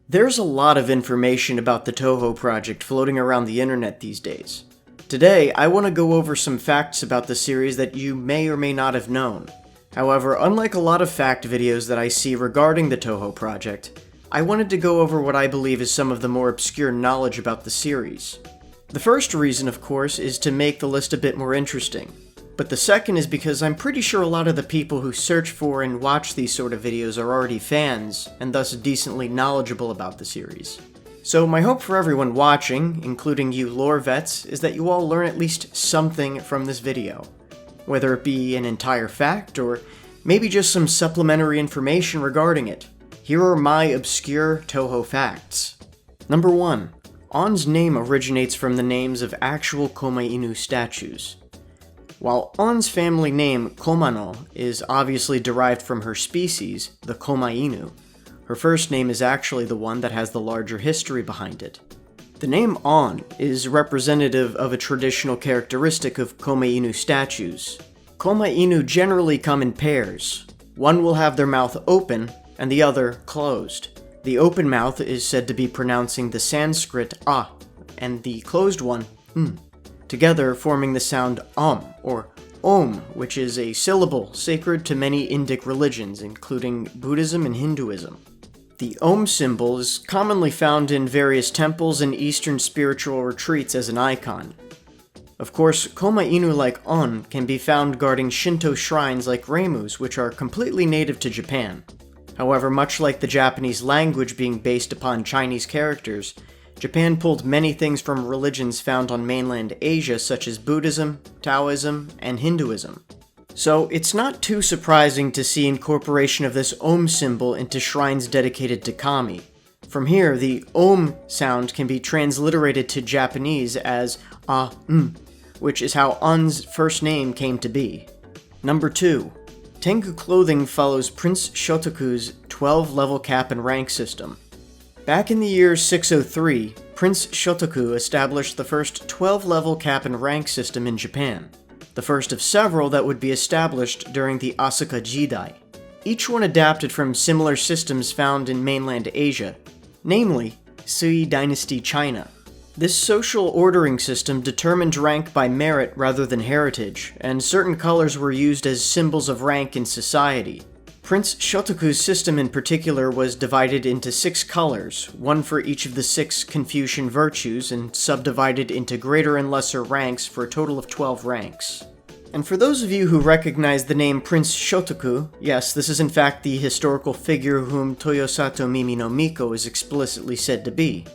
There's a lot of information about the Touhou Project floating around the internet these days. Today, I want to go over some facts about the series that you may or may not have known. However, unlike a lot of fact videos that I see regarding the Touhou Project, I wanted to go over what I believe is some of the more obscure knowledge about the series. The first reason, of course, is to make the list a bit more interesting. But the second is because I'm pretty sure a lot of the people who search for and watch these sort of videos are already fans, and thus decently knowledgeable about the series. So my hope for everyone watching, including you lore vets, is that you all learn at least something from this video. Whether it be an entire fact, or maybe just some supplementary information regarding it. Here are my obscure Touhou facts. Number 1. On's name originates from the names of actual Komainu statues. While On's family name, Komano, is obviously derived from her species, the Komainu, her first name is actually the one that has the larger history behind it. The name On is representative of a traditional characteristic of Komainu statues. Komainu generally come in pairs. One will have their mouth open, and the other closed. The open mouth is said to be pronouncing the Sanskrit A, and the closed one, together forming the sound or Om, which is a syllable sacred to many Indic religions, including Buddhism and Hinduism. The Om symbol is commonly found in various temples and Eastern spiritual retreats as an icon. Of course, Komainu like On can be found guarding Shinto shrines like Reimus, which are completely native to Japan. However, much like the Japanese language being based upon Chinese characters, Japan pulled many things from religions found on mainland Asia such as Buddhism, Taoism, and Hinduism. So it's not too surprising to see incorporation of this Om symbol into shrines dedicated to Kami. From here, the Om sound can be transliterated to Japanese as which is how On's first name came to be. Number 2. Tengu clothing follows Prince Shotoku's 12-level cap and rank system. Back in the year 603, Prince Shotoku established the first 12-level cap and rank system in Japan, the first of several that would be established during the Asuka Jidai. Each one adapted from similar systems found in mainland Asia, namely Sui Dynasty China. This social ordering system determined rank by merit rather than heritage, and certain colors were used as symbols of rank in society. Prince Shotoku's system in particular was divided into 6 colors, one for each of the 6 Confucian virtues, and subdivided into greater and lesser ranks for a total of 12 ranks. And for those of you who recognize the name Prince Shotoku, yes, this is in fact the historical figure whom Toyosato Mimi no Miko is explicitly said to be.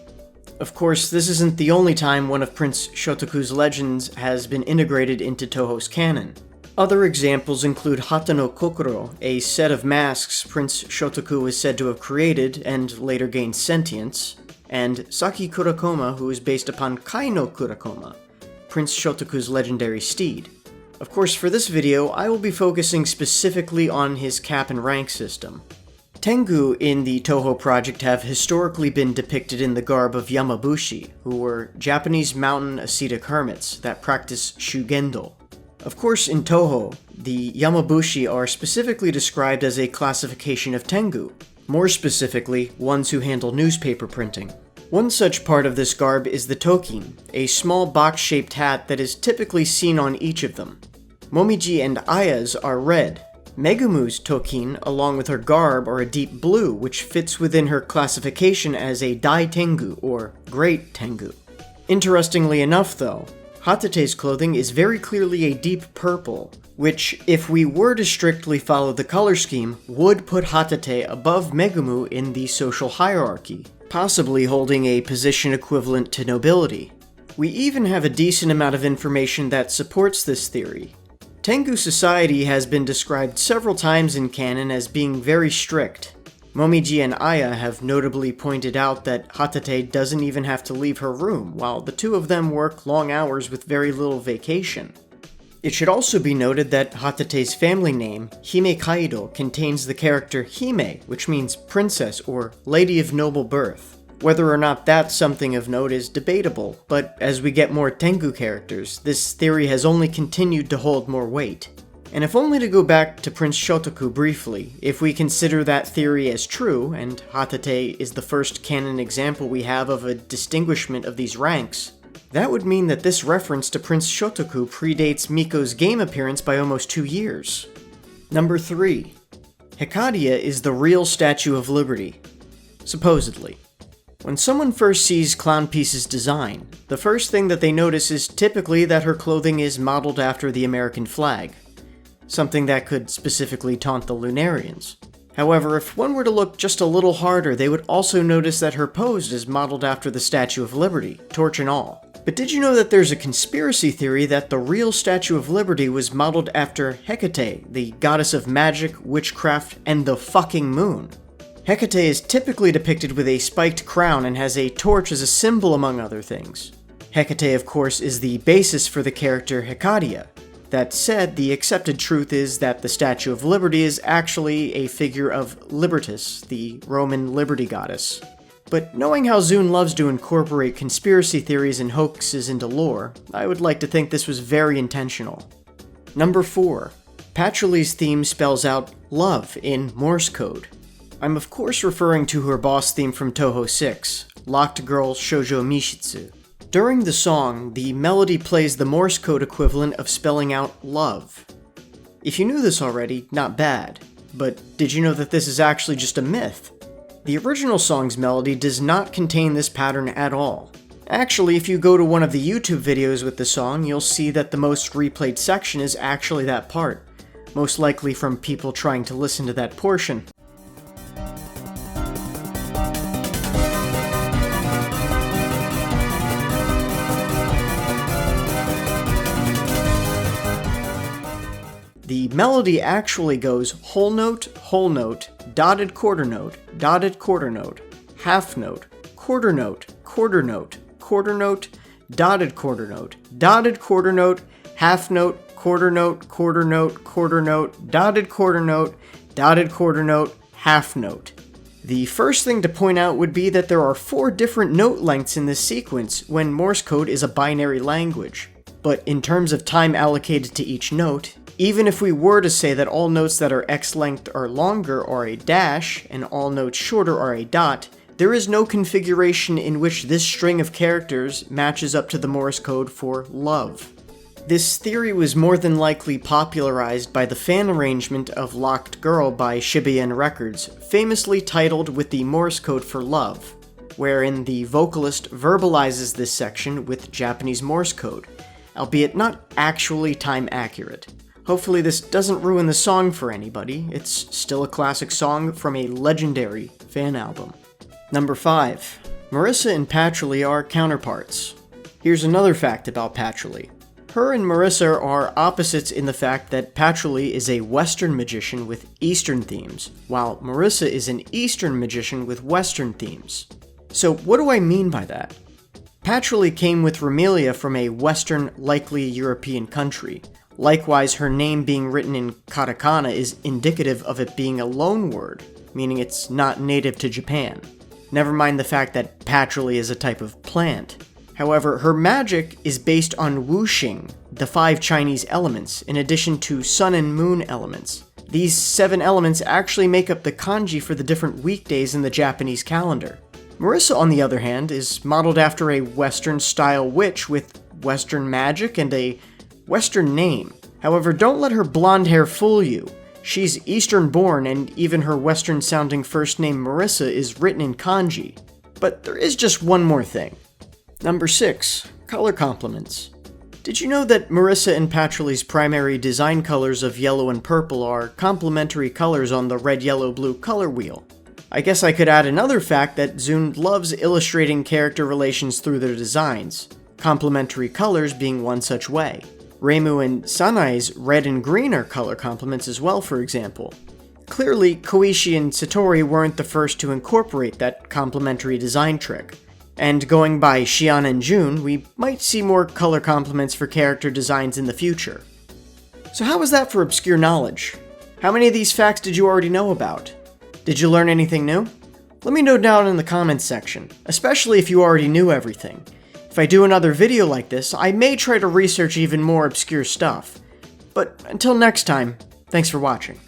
Of course, this isn't the only time one of Prince Shotoku's legends has been integrated into Touhou's canon. Other examples include Hata no Kokoro, a set of masks Prince Shotoku is said to have created and later gained sentience, and Saki Kurakoma, who is based upon Kai no Kurakoma, Prince Shotoku's legendary steed. Of course, for this video, I will be focusing specifically on his cap and rank system. Tengu in the Touhou Project have historically been depicted in the garb of Yamabushi, who were Japanese mountain ascetic hermits that practice Shugendo. Of course, in Touhou, the Yamabushi are specifically described as a classification of Tengu, more specifically, ones who handle newspaper printing. One such part of this garb is the tokin, a small box-shaped hat that is typically seen on each of them. Momiji and Aya's are red. Megumu's tokin, along with her garb, are a deep blue, which fits within her classification as a Dai Tengu, or Great Tengu. Interestingly enough, though, Hatate's clothing is very clearly a deep purple, which, if we were to strictly follow the color scheme, would put Hatate above Megumu in the social hierarchy, possibly holding a position equivalent to nobility. We even have a decent amount of information that supports this theory. Tengu society has been described several times in canon as being very strict. Momiji and Aya have notably pointed out that Hatate doesn't even have to leave her room, while the two of them work long hours with very little vacation. It should also be noted that Hatate's family name, Hime Kaido, contains the character Hime, which means princess or lady of noble birth. Whether or not that's something of note is debatable, but as we get more Tengu characters, this theory has only continued to hold more weight. And if only to go back to Prince Shotoku briefly, if we consider that theory as true, and Hatate is the first canon example we have of a distinguishment of these ranks, that would mean that this reference to Prince Shotoku predates Miko's game appearance by almost 2 years. Number 3. Hecadia is the real Statue of Liberty. Supposedly. When someone first sees Clown Piece's design, the first thing that they notice is typically that her clothing is modeled after the American flag, something that could specifically taunt the Lunarians. However, if one were to look just a little harder, they would also notice that her pose is modeled after the Statue of Liberty, torch and all. But did you know that there's a conspiracy theory that the real Statue of Liberty was modeled after Hecate, the goddess of magic, witchcraft, and the fucking moon? Hecate is typically depicted with a spiked crown and has a torch as a symbol, among other things. Hecate, of course, is the basis for the character Hecadia. That said, the accepted truth is that the Statue of Liberty is actually a figure of Libertas, the Roman liberty goddess. But knowing how Zune loves to incorporate conspiracy theories and hoaxes into lore, I would like to think this was very intentional. Number 4. Patchouli's theme spells out love in Morse code. I'm of course referring to her boss theme from Touhou 6, Locked Girl Shoujo Mishitsu. During the song, the melody plays the Morse code equivalent of spelling out love. If you knew this already, not bad, but did you know that this is actually just a myth? The original song's melody does not contain this pattern at all. Actually, if you go to one of the YouTube videos with the song, you'll see that the most replayed section is actually that part, most likely from people trying to listen to that portion. The melody actually goes whole note, dotted quarter note, half note, quarter note, quarter note, quarter note, dotted quarter note, half note, quarter note, quarter note, quarter note, dotted quarter note, half note. The first thing to point out would be that there are 4 different note lengths in this sequence when Morse code is a binary language. But in terms of time allocated to each note, even if we were to say that all notes that are x length or longer are a dash, and all notes shorter are a dot, there is no configuration in which this string of characters matches up to the Morse code for love. This theory was more than likely popularized by the fan arrangement of Locked Girl by Shibuya Records, famously titled With the Morse Code for Love, wherein the vocalist verbalizes this section with Japanese Morse code, albeit not actually time accurate. Hopefully this doesn't ruin the song for anybody. It's still a classic song from a legendary fan album. Number 5. Marissa and Patchouli are counterparts. Here's another fact about Patchouli. Her and Marissa are opposites in the fact that Patchouli is a Western magician with Eastern themes, while Marissa is an Eastern magician with Western themes. So what do I mean by that? Patchouli came with Romelia from a Western, likely European country. Likewise, her name being written in katakana is indicative of it being a loan word, meaning it's not native to Japan. Never mind the fact that Patchouli is a type of plant. However, her magic is based on wuxing, the 5 Chinese elements, in addition to sun and moon elements. These 7 elements actually make up the kanji for the different weekdays in the Japanese calendar. Marissa, on the other hand, is modeled after a Western-style witch with Western magic and a Western name. However, don't let her blonde hair fool you. She's Eastern-born, and even her Western-sounding first name Marissa is written in kanji. But there is just one more thing. Number 6. Color complements. Did you know that Marissa and Patchouli's primary design colors of yellow and purple are complementary colors on the red, yellow, blue color wheel? I guess I could add another fact that Zune loves illustrating character relations through their designs, complementary colors being one such way. Reimu and Sanai's red and green are color complements as well, for example. Clearly, Koichi and Satori weren't the first to incorporate that complementary design trick. And going by Xian and Jun, we might see more color complements for character designs in the future. So how was that for obscure knowledge? How many of these facts did you already know about? Did you learn anything new? Let me know down in the comments section, especially if you already knew everything. If I do another video like this, I may try to research even more obscure stuff. But until next time, thanks for watching.